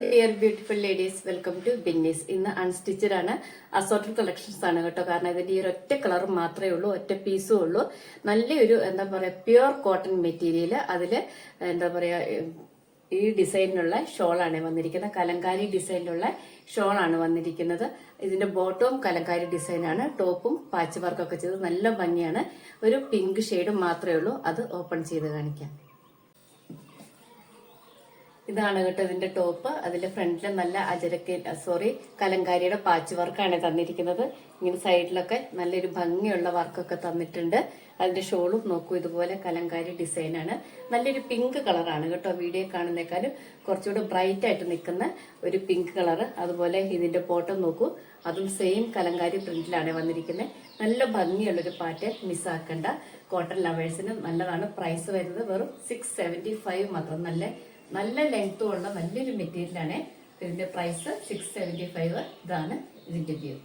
Dear beautiful ladies, welcome to Binny's. ഇന്ന് unstitched ആണ്, assorted collections ആണ് കേട്ടോ. കാരണം ഇതിന്റെ ഈ ഒറ്റ കളർ മാത്രമേ ഉള്ളൂ, ഒറ്റ പീസും ഉള്ളൂ. നല്ലൊരു എന്താ പറയാ പ്യുർ കോട്ടൺ മെറ്റീരിയൽ. അതില് എന്താ പറയാ ഈ ഡിസൈനിലുള്ള ഷോളാണ് വന്നിരിക്കുന്നത്. കലങ്കാരി ഡിസൈനിലുള്ള ഷോളാണ് വന്നിരിക്കുന്നത്. ഇതിന്റെ ബോട്ടവും കലങ്കാരി ഡിസൈനാണ്, ടോപ്പും പാച്ച് വർക്കൊക്കെ ചെയ്ത് നല്ല ഭംഗിയാണ്. ഒരു പിങ്ക് ഷെയ്ഡ് മാത്രമേ ഉള്ളൂ. അത് ഓപ്പൺ ചെയ്ത് കാണിക്കാം. ഇതാണ് കേട്ടോ ഇതിന്റെ ടോപ്പ്. അതിന്റെ ഫ്രണ്ടില് നല്ല കലങ്കാരിയുടെ പാച്ച് വർക്കാണ് തന്നിരിക്കുന്നത്. ഇങ്ങനെ സൈഡിലൊക്കെ നല്ലൊരു ഭംഗിയുള്ള വർക്കൊക്കെ തന്നിട്ടുണ്ട്. അതിന്റെ ഷോളും നോക്കൂ, ഇതുപോലെ കലങ്കാരി ഡിസൈനാണ്. നല്ലൊരു പിങ്ക് കളറാണ് കേട്ടോ. വീഡിയോ കാണുന്നേക്കാളും കുറച്ചുകൂടെ ബ്രൈറ്റ് ആയിട്ട് നിൽക്കുന്ന ഒരു പിങ്ക് കളർ. അതുപോലെ ഇതിന്റെ ബോട്ടം നോക്കൂ, അതും സെയിം കലങ്കാരി പ്രിന്റിലാണ് വന്നിരിക്കുന്നത്. നല്ല ഭംഗിയുള്ളൊരു പാറ്റേൺ, മിസ്സാക്കണ്ട. കോട്ടൺ ലവേഴ്സിന് നല്ലതാണ്. പ്രൈസ് വരുന്നത് വെറും 675 മാത്രം. നല്ല ലെങ്ത്തും ഉള്ള നല്ലൊരു മെറ്റീരിയലാണ്. ഇതിന്റെ പ്രൈസ് 675. ഇതാണ് ഇതിന്റെ വ്യൂ.